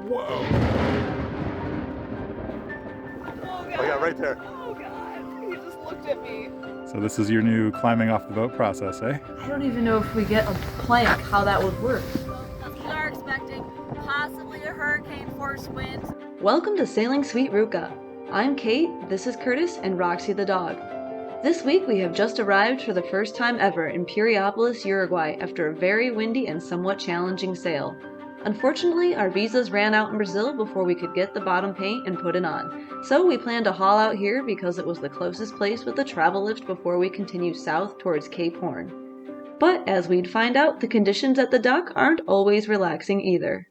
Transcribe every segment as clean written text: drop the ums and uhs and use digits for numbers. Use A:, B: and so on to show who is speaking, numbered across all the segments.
A: Whoa!
B: Oh, God.
A: Oh yeah, right there.
B: Oh, God. He just looked at me.
A: So this is your new climbing off the boat process, eh?
B: I don't even know if we get a plank, how that would work.
C: We are expecting possibly a hurricane force wind.
D: Welcome to Sailing Sweet Ruka. I'm Kate, this is Curtis, and Roxy the dog. This week we have just arrived for the first time ever in Piriapolis, Uruguay after a very windy and somewhat challenging sail. Unfortunately, our visas ran out in Brazil before we could get the bottom paint and put it on, so we planned to haul out here because it was the closest place with a travel lift before we continue south towards Cape Horn. But as we'd find out, the conditions at the dock aren't always relaxing either.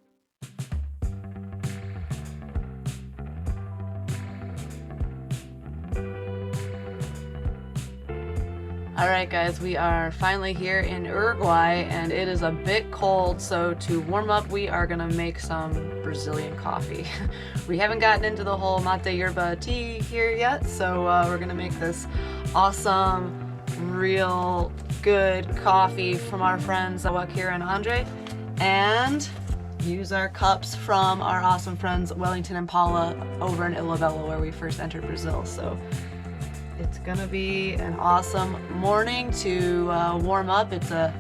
B: Alright guys, we are finally here in Uruguay and it is a bit cold, so to warm up we are gonna make some Brazilian coffee. We haven't gotten into the whole mate yerba tea here yet, so we're gonna make this awesome, real good coffee from our friends Wakira and Andre, and use our cups from our awesome friends Wellington and Paula over in Ilhabela where we first entered Brazil. So it's gonna be an awesome morning to warm up. It's a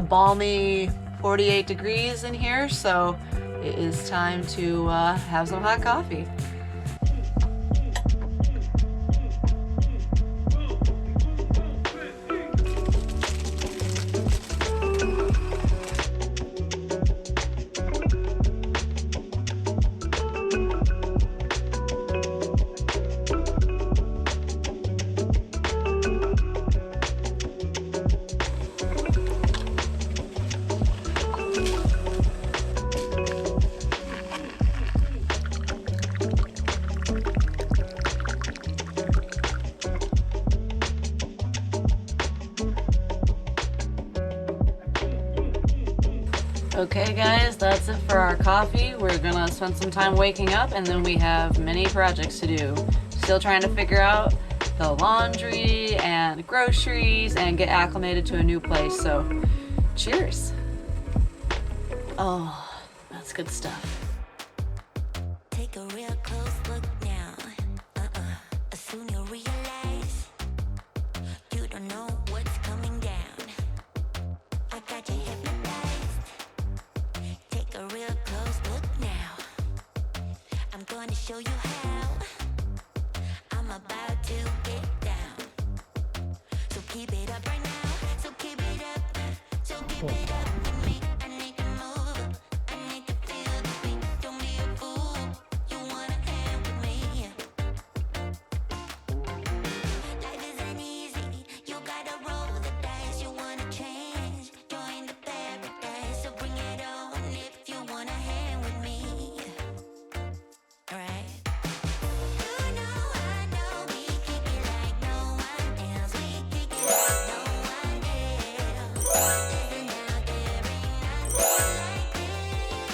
B: balmy 48 degrees in here, so it is time to have some hot coffee. Okay guys, that's it for our coffee. We're gonna spend some time waking up and then we have many projects to do. Still trying to figure out the laundry and groceries and get acclimated to a new place, so cheers. Oh, that's good stuff.
E: Take a real close look now. Soon you'll realize you don't know what's coming down. I got you hypnotized. Take a real close look now. I'm going to show you how. I'm about to get down. So keep it up right now. So keep it up. So keep it up with me. I need to move. I need to feel the beat. Don't be a fool. You wanna hang with me. Life isn't easy. You gotta roll the dice. You wanna change. Join the paradise. So bring it on if you wanna hang with me. Alright. You know I know we kick it like no one else. We kick it like no one else. Living out there ain't nothing like this.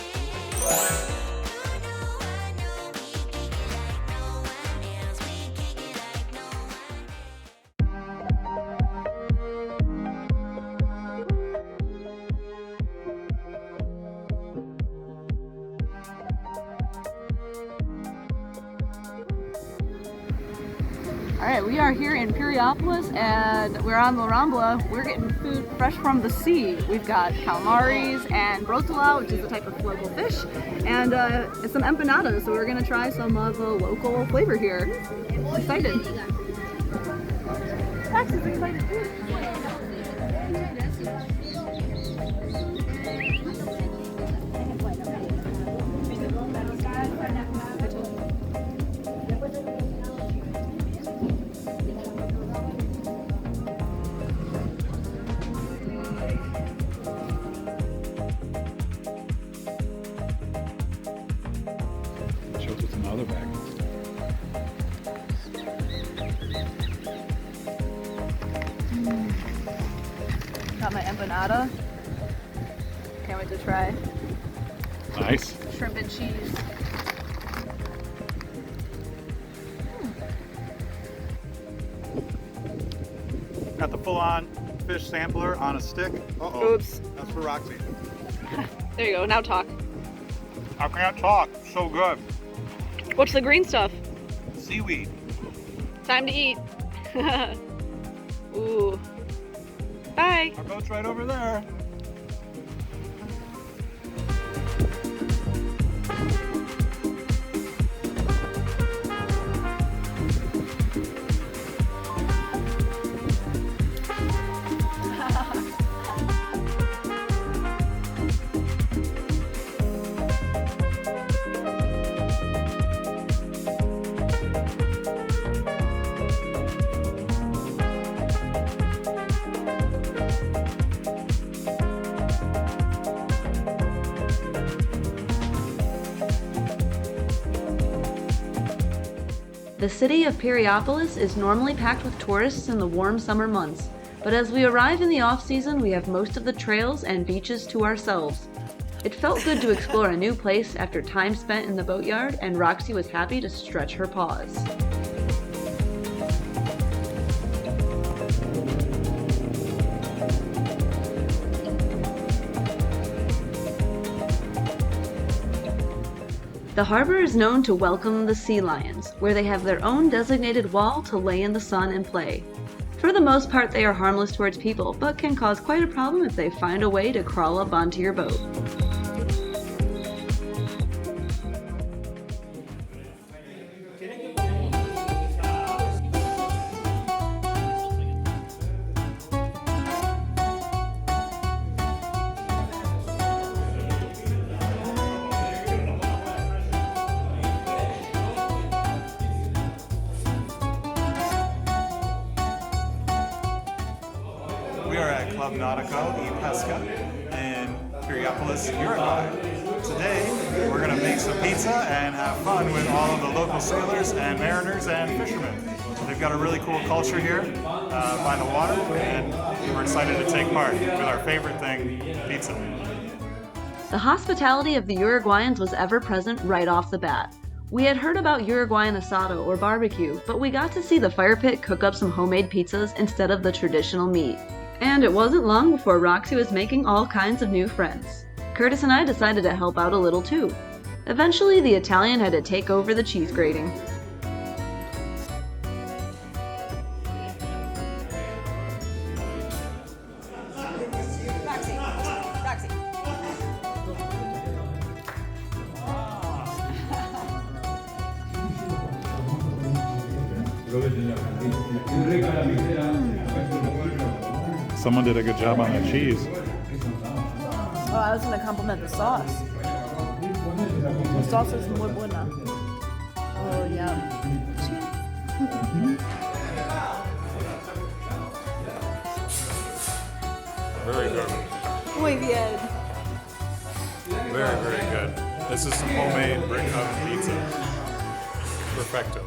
E: You know I know we kick it like no one else. We kick it like no one else.
B: Alright, we are here in Piriapolis and we're on La Rambla. We're getting food fresh from the sea. We've got calamaris and brotolão, which is a type of local fish, and some empanadas, so we're gonna try some of the local flavor here. Excited. Max is excited too.
A: Shows what's in the other bag.
B: Got my empanada. Can't wait to try
A: Nice.
B: shrimp and cheese.
A: Got the full-on fish sampler on a stick. Uh-oh.
B: Oops.
A: That's for Roxy.
B: There you go, now talk.
A: I can't talk. So good.
B: What's the green stuff?
A: Seaweed.
B: Time to eat. Ooh. Bye.
A: Our boat's right over there.
D: The city of Piriapolis is normally packed with tourists in the warm summer months, but as we arrive in the off-season, we have most of the trails and beaches to ourselves. It felt good to explore a new place after time spent in the boatyard, and Roxy was happy to stretch her paws. The harbor is known to welcome the sea lions, where they have their own designated wall to lay in the sun and play. For the most part, they are harmless towards people, but can cause quite a problem if they find a way to crawl up onto your boat.
A: We are at Club Nautico y Pesca in Piriapolis, Uruguay. Today, we're going to make some pizza and have fun with all of the local sailors and mariners and fishermen. They've got a really cool culture here by the water, and we're excited to take part with our favorite thing, pizza.
D: The hospitality of the Uruguayans was ever present right off the bat. We had heard about Uruguayan asado or barbecue, but we got to see the fire pit cook up some homemade pizzas instead of the traditional meat. And it wasn't long before Roxy was making all kinds of new friends. Curtis and I decided to help out a little too. Eventually, the Italian had to take over the cheese grating.
A: Someone did a good job on that cheese.
C: Oh, I was going to compliment the sauce. The sauce is muy buena. Oh, yeah.
A: Very good.
C: Muy bien.
A: Very, very good. This is some homemade brick oven pizza. Perfecto.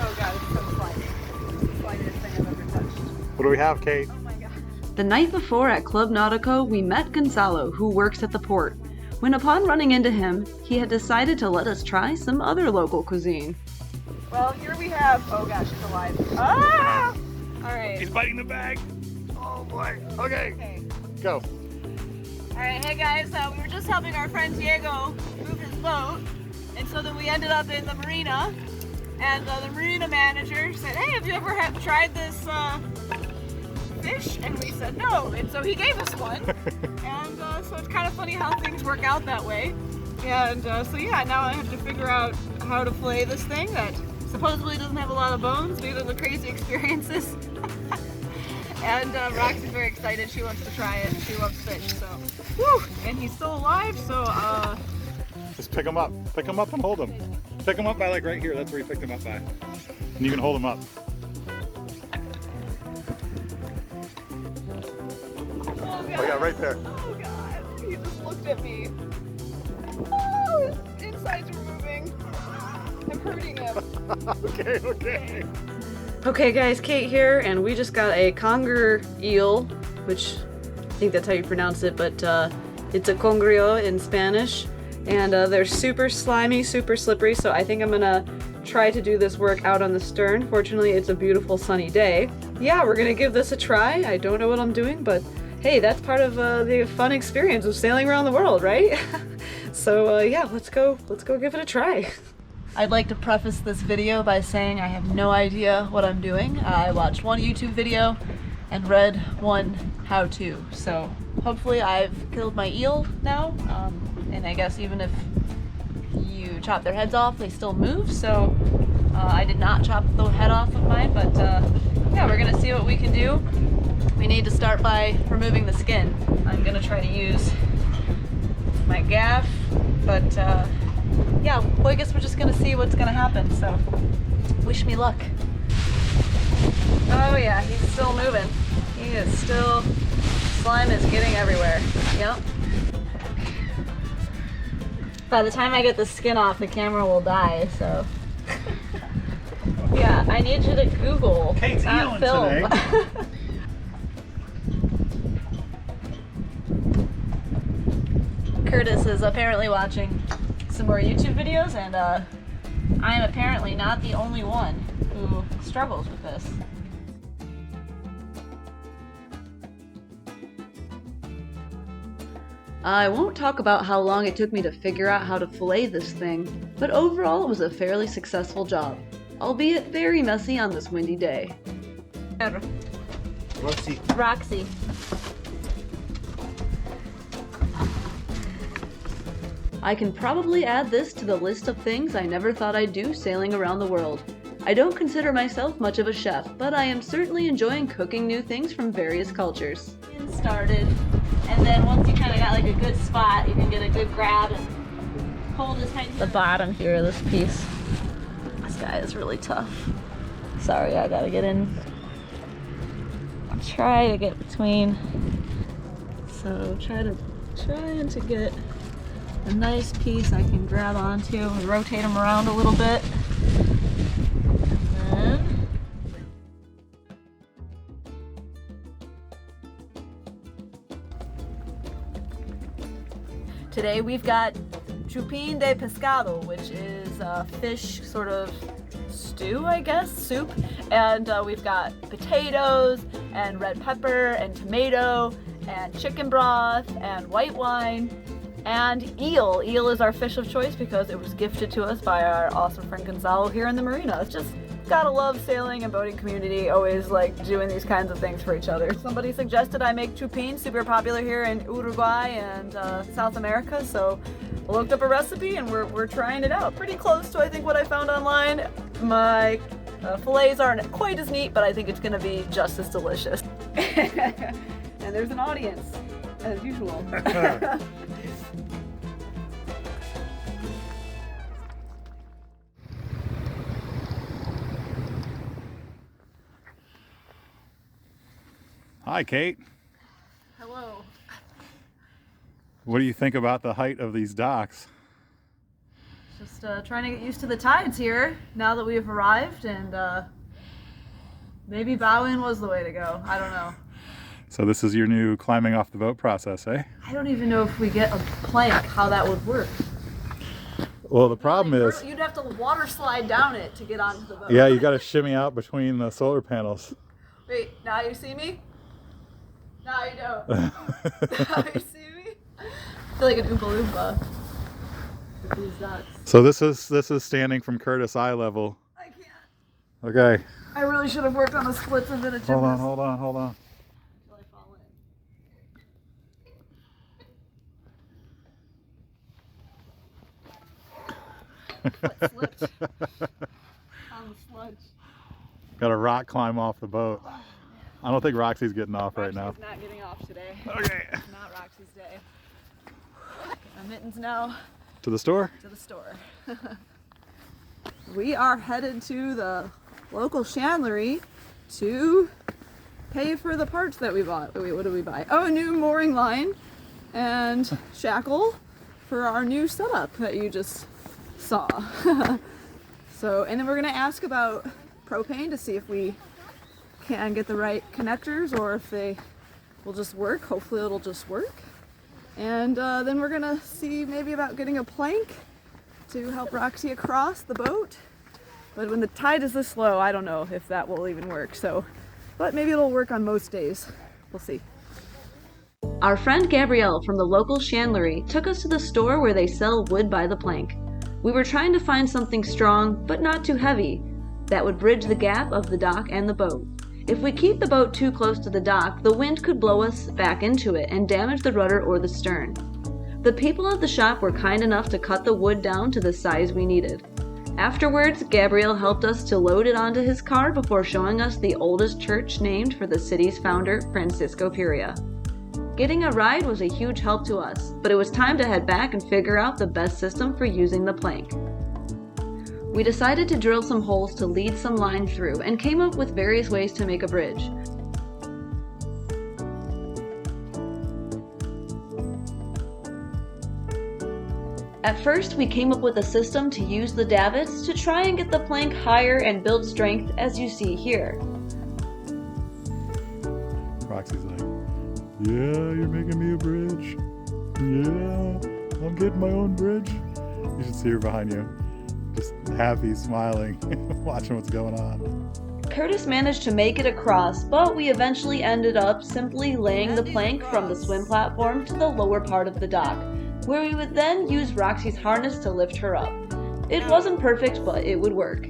C: Oh, God, it's so slimy. It's the slimiest thing I've ever touched.
A: What do we have, Kate?
C: Oh, my God.
D: The night before at Club Nautico, we met Gonzalo, who works at the port. When upon running into him, he had decided to let us try some other local cuisine.
C: Well, here we have. Oh, gosh, it's alive. Ah! All right.
A: He's biting the bag. Oh boy. Okay.
C: Okay.
A: Go.
C: All right, hey guys, we were just helping our friend Diego move his boat, and so then we ended up in the marina, and the marina manager said, hey, have you ever tried this fish? And we said no, and so he gave us one, and so it's kind of funny how things work out that way, and so yeah, now I have to figure out how to fillet this thing that supposedly doesn't have a lot of bones due to the crazy experiences. And Roxy's very excited. She wants to try it. She loves fish, so. Whew! And he's still alive, so
A: Just pick him up. Pick him up and hold him. Pick him up by like right here. That's where you picked him up by. And you can hold him up.
C: Oh, God.
A: Oh yeah, right there.
C: Oh God! He just looked at me. Oh, his insides are moving. I'm hurting him.
A: Okay.
B: Okay guys, Kate here, and we just got a conger eel, which I think that's how you pronounce it, but it's a congrio in Spanish, and they're super slimy, super slippery, so I think I'm gonna try to do this work out on the stern. Fortunately, it's a beautiful sunny day. Yeah, we're gonna give this a try. I don't know what I'm doing, but hey, that's part of the fun experience of sailing around the world, right? So yeah, let's go give it a try. I'd like to preface this video by saying I have no idea what I'm doing. I watched one YouTube video and read one how-to. So hopefully I've killed my eel now. And I guess even if you chop their heads off, they still move. So I did not chop the head off of mine, but yeah, we're gonna see what we can do. We need to start by removing the skin. I'm gonna try to use my gaff, but yeah, well, I guess we're just gonna see what's gonna happen, so wish me luck. Oh yeah, he's still moving. He is still, slime is getting everywhere. Yep. By the time I get the skin off, the camera will die, so. Yeah, I need you to Google,
A: Kate's
B: not
A: eeling
B: film.
A: today.
B: Curtis is apparently watching some more YouTube videos, and I am apparently not the only one who struggles with this.
D: I won't talk about how long it took me to figure out how to fillet this thing, but overall it was a fairly successful job, albeit very messy on this windy day.
B: Roxy.
D: I can probably add this to the list of things I never thought I'd do sailing around the world. I don't consider myself much of a chef, but I am certainly enjoying cooking new things from various cultures.
B: Started, and then once you kind of got like a good spot, you can get a good grab and hold as tight as the bottom here of this piece. This guy is really tough. Sorry, I gotta get in. Try to get between. So trying to get a nice piece I can grab onto and rotate them around a little bit. And then today we've got Chupin de Pescado, which is a fish sort of stew, I guess, soup. And we've got potatoes and red pepper and tomato and chicken broth and white wine and eel. Eel is our fish of choice because it was gifted to us by our awesome friend Gonzalo here in the marina. It's just gotta love sailing and boating community, always like doing these kinds of things for each other. Somebody suggested I make chupin, super popular here in Uruguay and South America, so I looked up a recipe and we're trying it out. Pretty close to I think what I found online. My fillets aren't quite as neat, but I think it's gonna be just as delicious. And there's an audience, as usual.
A: Hi, Kate.
B: Hello.
A: What do you think about the height of these docks?
B: Just trying to get used to the tides here now that we've arrived, and maybe bow-in was the way to go. I don't know.
A: So this is your new climbing off the boat process, eh?
B: I don't even know if we get a plank, how that would work.
A: Well, the problem is...
B: You'd have to water slide down it to get onto the boat.
A: Yeah, you got to shimmy out between the solar panels.
B: Wait, now you see me? No, you don't. Now you see me? I feel like an Oompa Loompa with these ducks.
A: So this is standing from Curtis eye level.
B: I can't.
A: Okay.
B: I really should have worked on the splits and been a gymnast.
A: Hold on.
B: Until I fall in. Foot slipped on the sludge.
A: Got a rock climb off the boat. I don't think Roxy's getting off right now.
B: Roxy's not getting off today.
A: Okay.
B: Not Roxy's day. My mittens now.
A: To the store?
B: To the store. We are headed to the local chandlery to pay for the parts that we bought. Wait, what did we buy? Oh, a new mooring line and shackle for our new setup that you just saw. So, and then we're gonna ask about propane to see if we can get the right connectors or if they will just work. Hopefully it'll just work. And then we're gonna see maybe about getting a plank to help Roxy across the boat.
C: But when the tide is this low, I don't know if that will even work. So, but maybe it'll work on most days. We'll see.
D: Our friend Gabrielle from the local chandlery took us to the store where they sell wood by the plank. We were trying to find something strong, but not too heavy, that would bridge the gap of the dock and the boat. If we keep the boat too close to the dock, the wind could blow us back into it and damage the rudder or the stern. The people at the shop were kind enough to cut the wood down to the size we needed. Afterwards, Gabriel helped us to load it onto his car before showing us the oldest church named for the city's founder, Francisco Piria. Getting a ride was a huge help to us, but it was time to head back and figure out the best system for using the plank. We decided to drill some holes to lead some line through and came up with various ways to make a bridge. At first, we came up with a system to use the davits to try and get the plank higher and build strength, as you see here.
A: Roxy's like, yeah, you're making me a bridge. Yeah, I'm getting my own bridge. You should see her behind you. Just happy, smiling, watching what's going on.
D: Curtis managed to make it across, but we eventually ended up simply laying the plank from the swim platform to the lower part of the dock, where we would then use Roxy's harness to lift her up. It wasn't perfect, but it would work.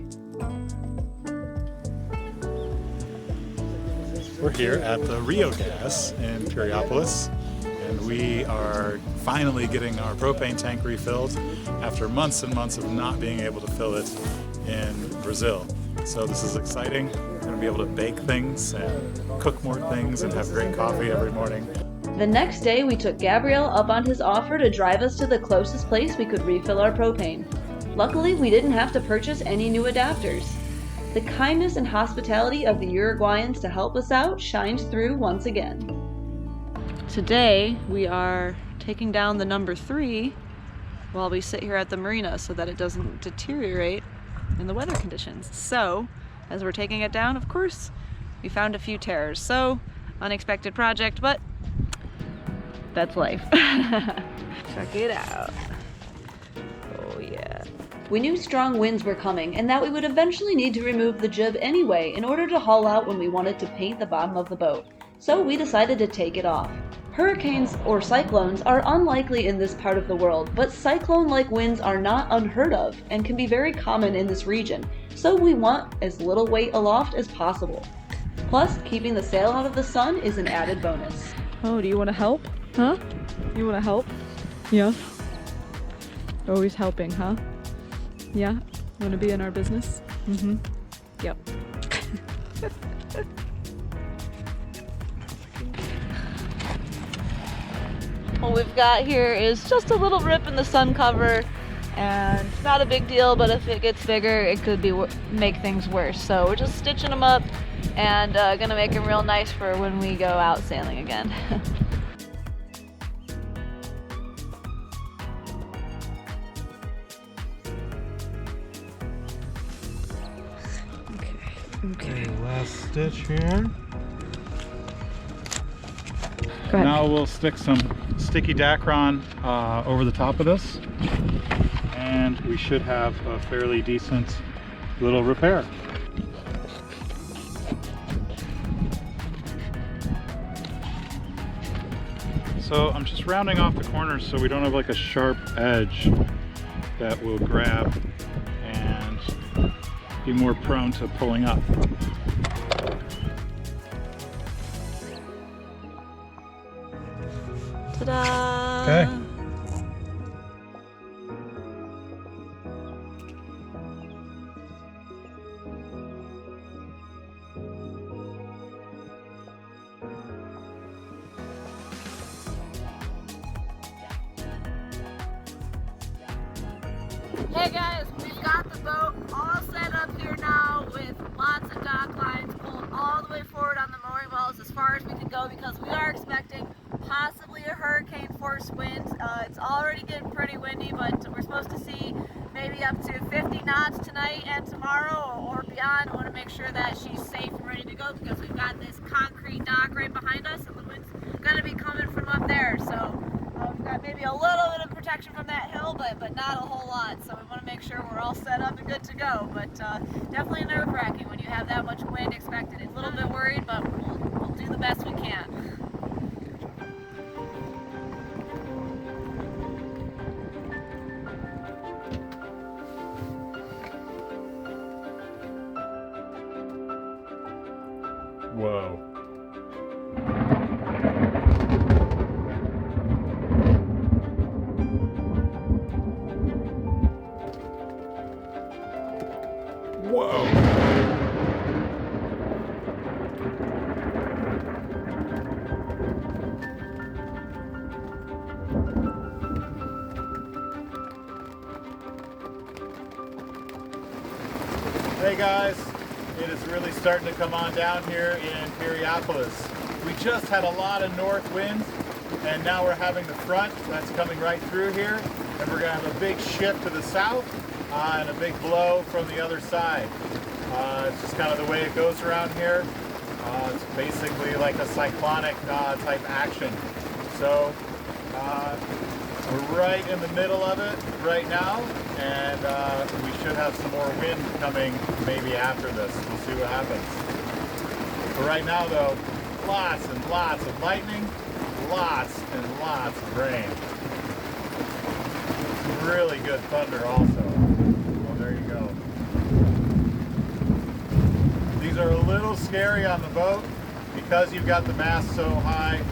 A: We're here at the Rio Gas in Piriapolis, and we are finally getting our propane tank refilled after months and months of not being able to fill it in Brazil. So this is exciting. We're going to be able to bake things and cook more things and have great coffee every morning.
D: The next day, we took Gabriel up on his offer to drive us to the closest place we could refill our propane. Luckily, we didn't have to purchase any new adapters. The kindness and hospitality of the Uruguayans to help us out shines through once again. Today, we are taking down the number 3 while we sit here at the marina so that it doesn't deteriorate in the weather conditions. So, as we're taking it down, of course, we found a few tears. So, unexpected project, but that's life. Check it out. Oh yeah. We knew strong winds were coming and that we would eventually need to remove the jib anyway in order to haul out when we wanted to paint the bottom of the boat. So we decided to take it off. Hurricanes or cyclones are unlikely in this part of the world, but cyclone-like winds are not unheard of and can be very common in this region, so we want as little weight aloft as possible. Plus, keeping the sail out of the sun is an added bonus.
C: Oh, do you want to help? Huh? You want to help? Yeah. Always helping, huh? Yeah? Want to be in our business? Mm-hmm. Yep.
B: What we've got here is just a little rip in the sun cover, and not a big deal, but if it gets bigger, it could make things worse. So we're just stitching them up and gonna make them real nice for when we go out sailing again.
A: Okay, last stitch here.
C: Go ahead.
A: Now we'll stick some sticky Dacron over the top of this, and we should have a fairly decent little repair. So I'm just rounding off the corners so we don't have like a sharp edge that will grab and be more prone to pulling up.
B: Ta-da!
A: Okay.
C: Hey guys, we've got the boat all set up here now with lots of dock lines pulled all the way forward on the mooring wells as far as we can go because we are expecting possibly a hurricane force wind. It's already getting pretty windy, but we're supposed to see maybe up to 50 knots tonight and tomorrow or beyond. I want to make sure that she's safe and ready to go because we've got this concrete dock right behind us and the wind's going to be coming from up there. So we've got maybe a little bit of protection from that hill, but not a whole lot. So we want to make sure we're all set up and good to go. But definitely nerve-wracking when you have that much wind expected. A little bit worried, but we'll do the best we can.
A: Whoa. Whoa. Hey guys, it is really starting to come on down here in Piriapolis. We just had a lot of north wind, and now we're having the front that's coming right through here, and we're going to have a big shift to the south and a big blow from the other side. It's just kind of the way it goes around here. It's basically like a cyclonic type action. So we're right in the middle of it right now, and we should have some more wind coming maybe after this. We'll see what happens. But right now though, lots and lots of lightning, lots and lots of rain. Some really good thunder also. Oh, there you go. These are a little scary on the boat because you've got the mast so high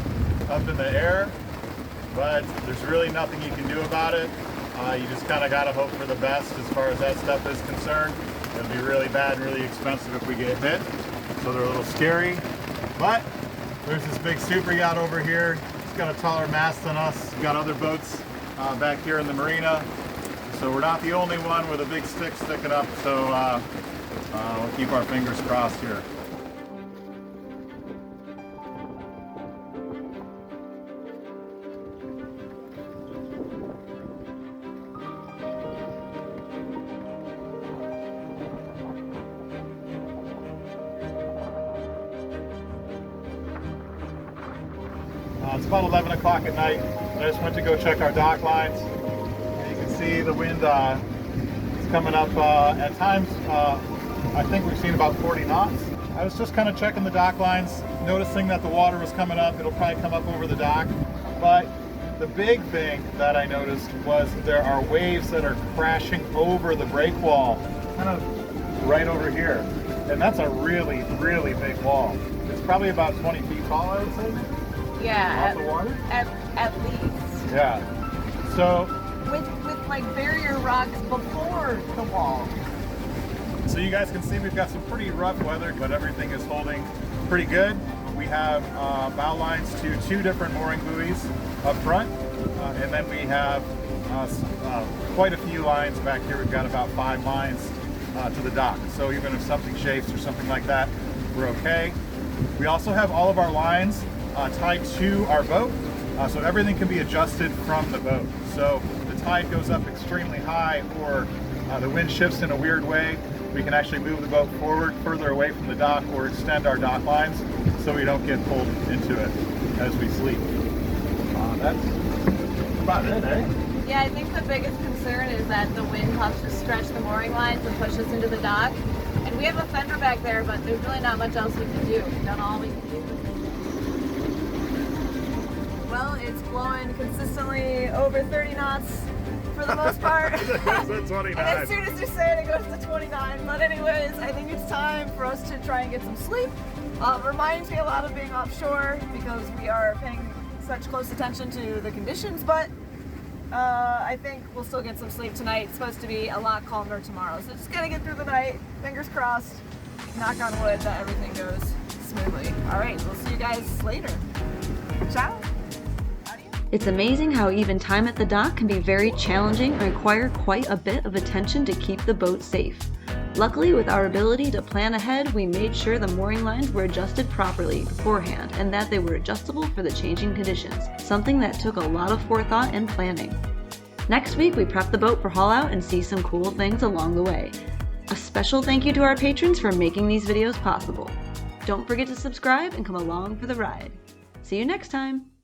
A: up in the air, but there's really nothing you can do about it. You just kind of got to hope for the best as far as that stuff is concerned. It'll be really bad and really expensive if we get hit, so they're a little scary. But there's this big super yacht over here. It's got a taller mast than us. We've got other boats back here in the marina, so we're not the only one with a big stick sticking up, so we'll keep our fingers crossed here. It's about 11 o'clock at night. I just went to go check our dock lines. And you can see the wind is coming up at times. I think we've seen about 40 knots. I was just kind of checking the dock lines, noticing that the water was coming up. It'll probably come up over the dock. But the big thing that I noticed was there are waves that are crashing over the break wall, kind of right over here. And that's a really, really big wall. It's probably about 20 feet tall, I would say.
C: Yeah,
A: Off the water?
C: at least.
A: Yeah. So
C: With like barrier rocks before the wall.
A: So you guys can see we've got some pretty rough weather, but everything is holding pretty good. We have bow lines to 2 different mooring buoys up front, and then we have quite a few lines back here. We've got about 5 lines to the dock. So even if something shakes or something like that, we're okay. We also have all of our lines tied to our boat, so everything can be adjusted from the boat. So the tide goes up extremely high, or the wind shifts in a weird way, we can actually move the boat forward further away from the dock or extend our dock lines so we don't get pulled into it as we sleep. That's about it, eh?
C: Yeah, I think the biggest concern is that the wind helps to stretch the mooring lines and push us into the dock. And we have a fender back there, but there's really not much else we can do. We've done all we can do. Well, it's blowing consistently over 30 knots for the most part.
A: That's 29.
C: And as soon as you say it, it goes to 29. But anyways, I think it's time for us to try and get some sleep. Reminds me a lot of being offshore because we are paying such close attention to the conditions, but I think we'll still get some sleep tonight. It's supposed to be a lot calmer tomorrow. So just gotta get through the night. Fingers crossed. Knock on wood that everything goes smoothly. All right, we'll see you guys later. Ciao.
D: It's amazing how even time at the dock can be very challenging and require quite a bit of attention to keep the boat safe. Luckily, with our ability to plan ahead, we made sure the mooring lines were adjusted properly beforehand and that they were adjustable for the changing conditions, something that took a lot of forethought and planning. Next week, we prep the boat for haul out and see some cool things along the way. A special thank you to our patrons for making these videos possible. Don't forget to subscribe and come along for the ride. See you next time!